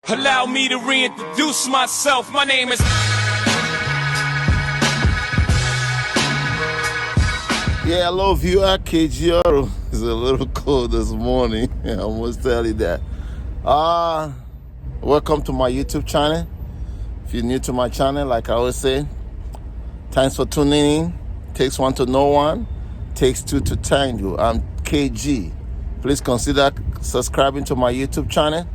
Allow me to reintroduce myself. My name is... Yeah, hello viewer, KGR. It's a little cold this morning. I must tell you that. Welcome to my YouTube channel. If you're new to my channel, like I always say, thanks for tuning in. Takes one to know one, takes two to tango. I'm KG. Please consider subscribing to my YouTube channel.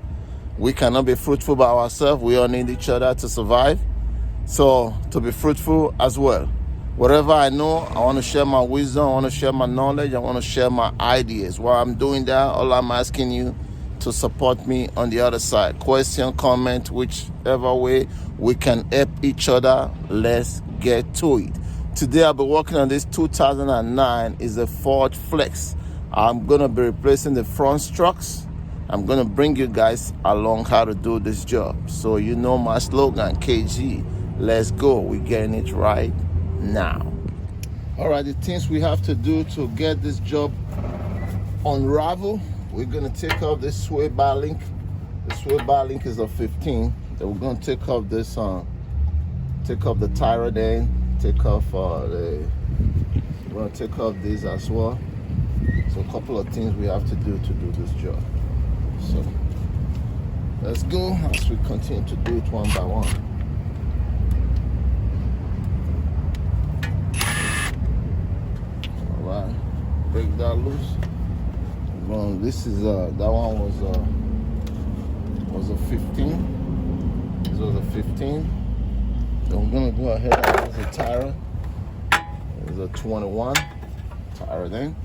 We cannot be fruitful by ourselves. We all need each other to survive. So to be fruitful as well. Whatever I know, I want to share my wisdom, I want to share my knowledge, I want to share my ideas. While I'm doing that, all I'm asking you to support me on the other side. Question, comment, whichever way we can help each other, let's get to it. Today I'll be working on this 2009 is a Ford Flex. I'm going to be replacing the front struts. I'm going to bring you guys along how to do this job. So you know my slogan, KG, let's go. We're getting it right now. All right, the things we have to do to get this job unravel. We're going to take off this sway bar link. The sway bar link is a 15. Then we're going to take off this, take off the tire then, take off we're going to take off this as well. So a couple of things we have to do this job. So let's go as we continue to do it one by one. Break that loose. Well, this is that one was a 15. This was a 15. Then we're gonna go ahead and use a tire. It's a 21 tire then.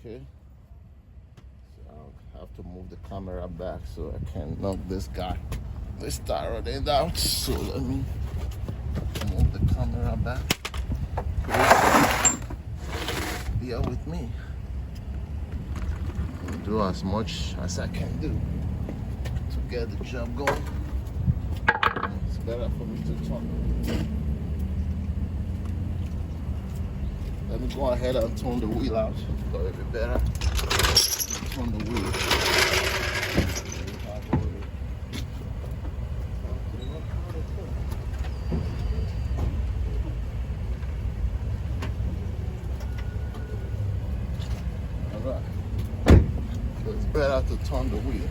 Okay. So I'll have to move the camera back so I can knock this tire then out. So let me move the camera back. Bear with me. I'll do as much as I can do to get the job going. It's better for me to turn. Let me go ahead and turn the wheel out. It'll be better. Turn the wheel. Better to turn the wheel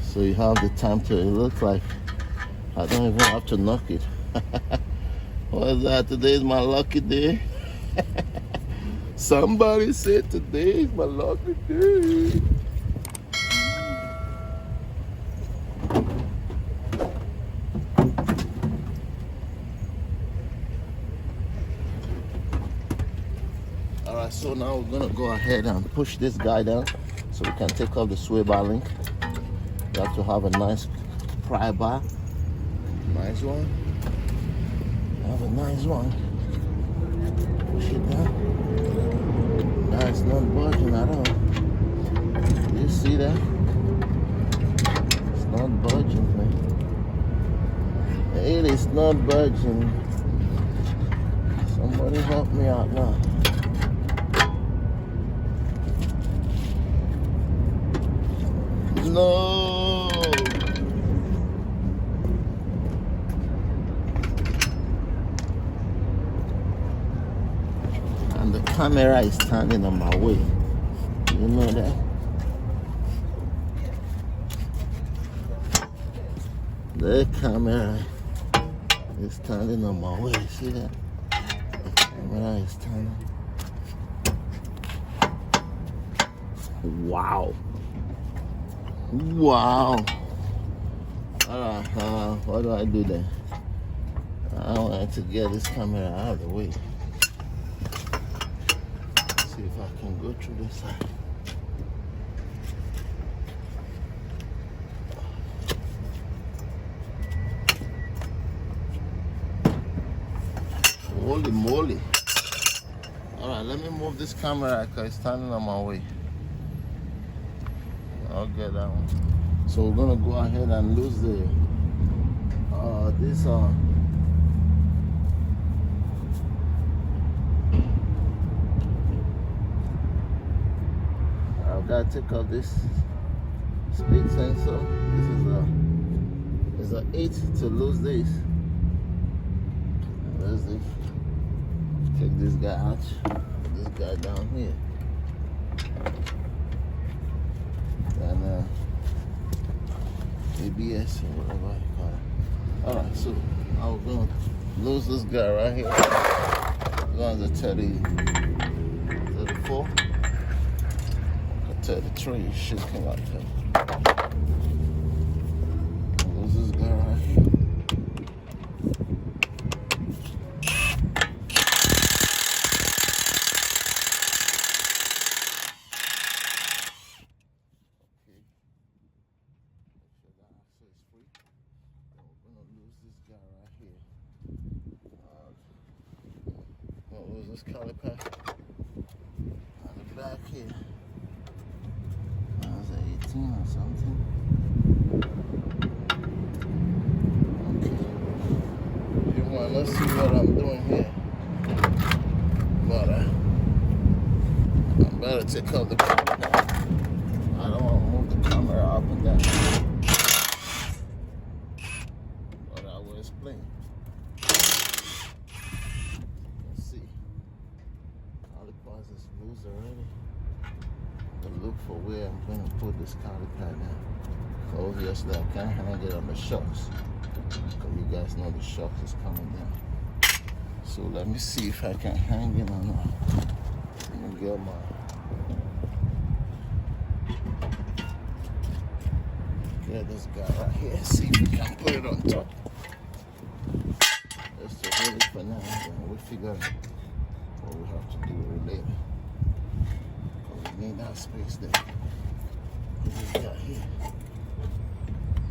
so you have the time to. It looks like I don't even have to knock it. What is that? Today is my lucky day. Somebody said today is my lucky day. Alright, so now we're gonna go ahead and push this guy down so we can take off the sway bar link. You have to have a nice pry bar. Nice one. Have a nice one. Push it down. Now it's not budging at all. You see that? It's not budging, man. It is not budging. Somebody help me out now. No. And the camera is standing on my way. You know that? The camera is standing on my way. See that? The camera is standing. Wow. Wow. Alright, what do I do then? I want to get this camera out of the way. See if I can go through this side. Holy moly. Alright, let me move this camera because it's standing on my way. I'll get that one. So we're gonna go ahead and lose the this gotta take off this speed sensor. This is a 8 to lose this. There's this. Take this guy out. This guy down here. And ABS or whatever you call it. Alright, so I'm gonna lose this guy right here. Going to 34. 33 should come out here. Lose this guy right here. This caliper on the back here. That was 18 or something. Okay. Let's see what I'm doing here. But I'm better take out the camera. I don't want to move the camera up and down. But I will explain. Is loose already. But look for where I'm going to put this collar pad now. Obviously, I can't hang it on the shocks because you guys know the shocks is coming down. So let me see if I can hang it or not. Let me get this guy right here. See if we can put it on top. Just to hold it for now, and we'll figure out what we have to do later. Because we need that space there. This guy here.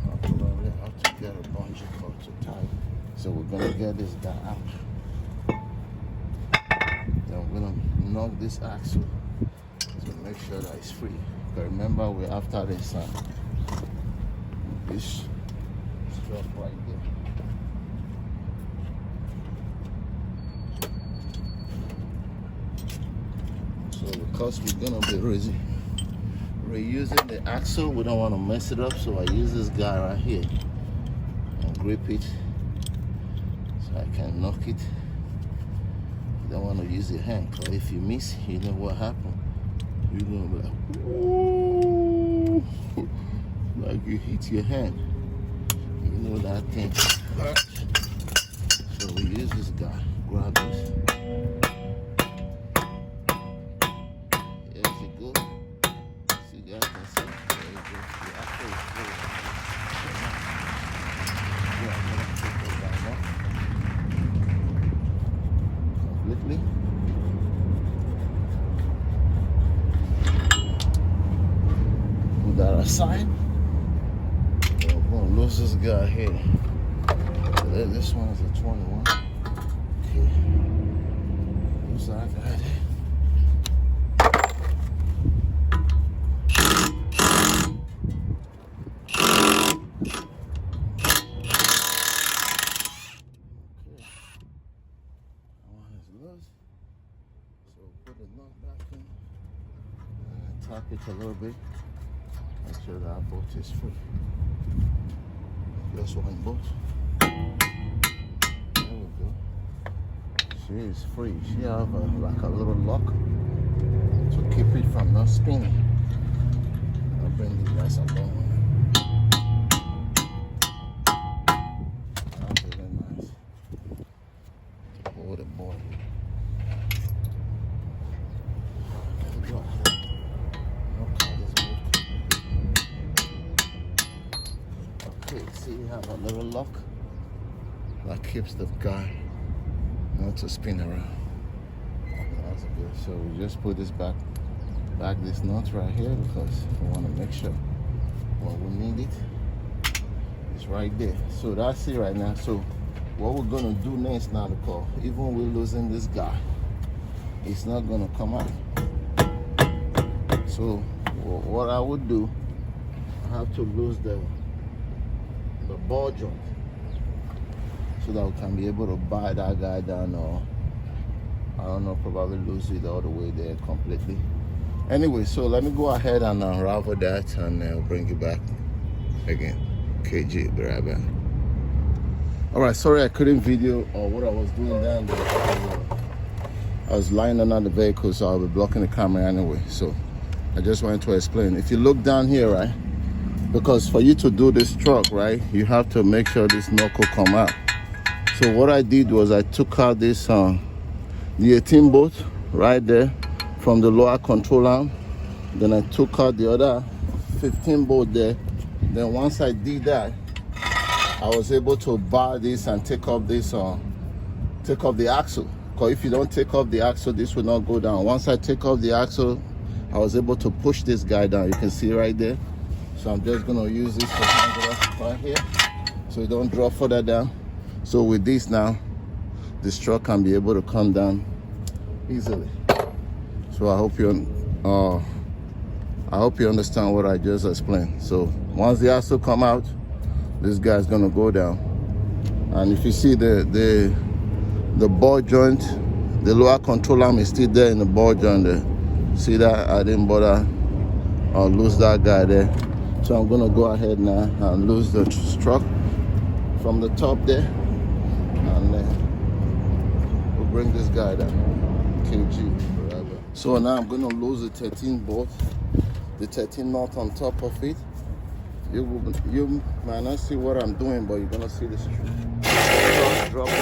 I'll probably have to get a bungee cord to tie it. So we're gonna get this guy out. Then we're gonna knock this axle to make sure that it's free. But remember, we're after this strut right there. Because we're gonna be reusing the axle, we don't want to mess it up, so I use this guy right here and grip it so I can knock it. You don't want to use your hand, because if you miss, you know what happened. You're gonna be like, whoa, like you hit your hand. You know that thing hurts. So we use this guy. Grab this. Put that aside. I'm gonna lose this guy here. This one is a 21. Okay. Lose that guy there. So put the nut back in and tap it a little bit. Make sure that bolt is free. Just one bolt. There we go. She is free. She have like a little lock to keep it from not spinning. I'll bring the guys along. That's really nice. Hold the board. See, you have a little lock that keeps the guy not to spin around. That's good. So we just put this back this nut right here because we want to make sure when we need it, it's right there. So that's it right now. So what we're gonna do next now, because even we're losing this guy, it's not gonna come out. So what I would do, I have to lose the ball joint so that we can be able to buy that guy down, or I don't know, probably lose it all the way there completely. Anyway, so let me go ahead and unravel that, and I'll bring you back again. KG, be right back. All right, sorry I couldn't video what I was doing then, but I was lying under the vehicle, so I'll be blocking the camera anyway. So I just wanted to explain. If you look down here, right, because for you to do this truck, right, you have to make sure this knuckle come out. So what I did was I took out this the 18 bolt right there from the lower control arm. Then I took out the other 15 bolt there. Then once I did that, I was able to bar this and take off this take off the axle. Because if you don't take off the axle, this will not go down. Once I take off the axle, I was able to push this guy down. You can see right there. So I'm just gonna use this to handle it right here, so it don't drop further down. So with this now, this truck can be able to come down easily. So I hope you understand what I just explained. So once the axle come out, this guy's gonna go down. And if you see the ball joint, the lower control arm is still there in the ball joint there. See that? I didn't bother lose that guy there. So I'm gonna go ahead now and lose the strut from the top there, and then we'll bring this guy down. KG. So now I'm gonna lose the 13 bolt, the 13 knot on top of it. You might not see what I'm doing, but you're gonna see this drop down.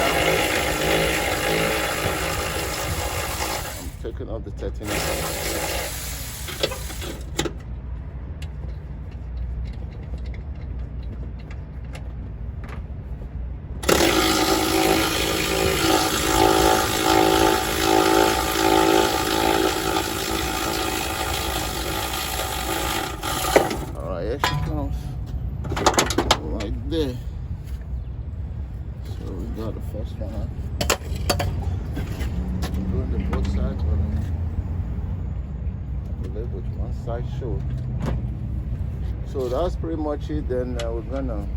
I'm taking off the 13 knot. Here she comes, right there. So we got the first one up. I'm doing the both sides, but I believe with one side short. So that's pretty much it. Then we're gonna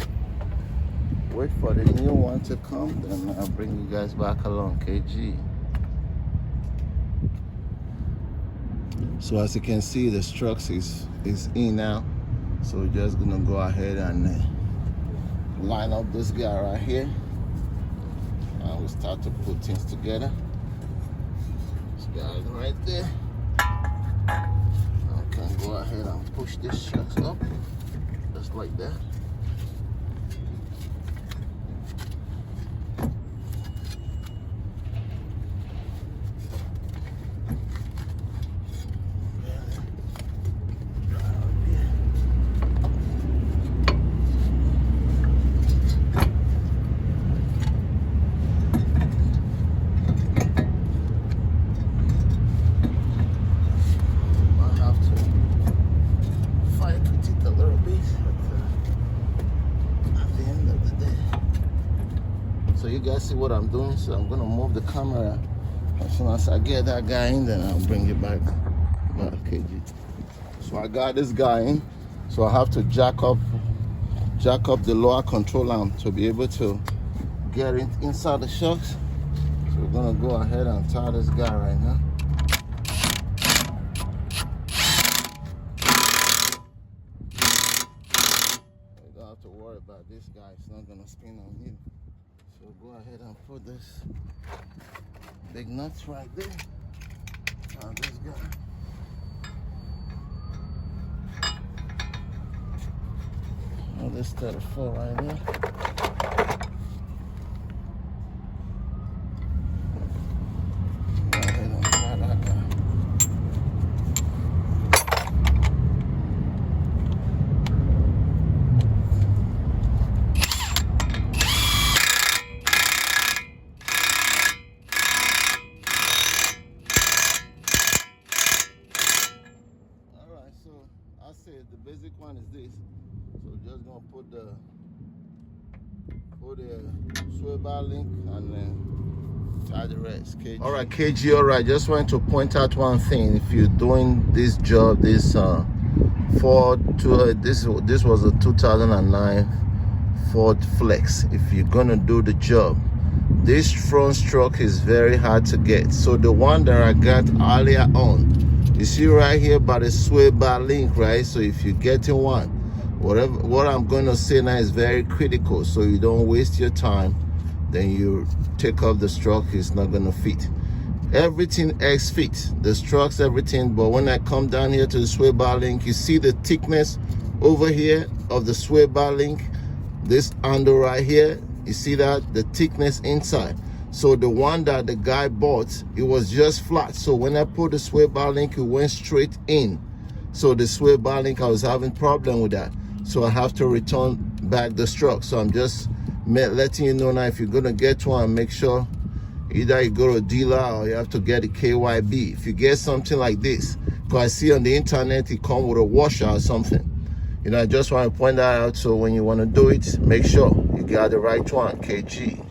wait for the new one to come. Then I'll bring you guys back along. KG. So as you can see, the Struts is in now. So we're just gonna go ahead and line up this guy right here, and we start to put things together. This guy right there. I can go ahead and push this Struts up, just like that. So you guys see what I'm doing. So I'm gonna move the camera. As soon as I get that guy in, then I'll bring it back. KG. So I got this guy in. So I have to jack up the lower control arm to be able to get it inside the shocks. So we're gonna go ahead and tie this guy right now. You don't have to worry about this guy. It's not gonna spin on you. So go ahead and put this big nuts right there on this guy. Oh, this 34 right there. Go ahead and try that guy. I said the basic one is this. So just gonna put the swivel link and then tie the rest. KG. All right, KG. All right. Just want to point out one thing. If you're doing this job, this Ford this was a 2009 Ford Flex. If you're gonna do the job, this front stroke is very hard to get. So the one that I got earlier on You see right here by the sway bar link, right? So if you're getting one, what I'm going to say now is very critical, so you don't waste your time. Then you take off the strut, it's not going to fit. Everything X fit, the struts, everything. But when I come down here to the sway bar link, you see the thickness over here of the sway bar link. This handle right here, you see that? The thickness inside. So the one that the guy bought, it was just flat. So when I put the sway bar link, it went straight in. So the sway bar link, I was having problem with that. So I have to return back the strut. So I'm just letting you know now, if you're gonna get one, make sure either you go to a dealer or you have to get a KYB. If you get something like this, because I see on the internet it comes with a washer or something. You know, I just want to point that out, so when you want to do it, make sure you got the right one. KG.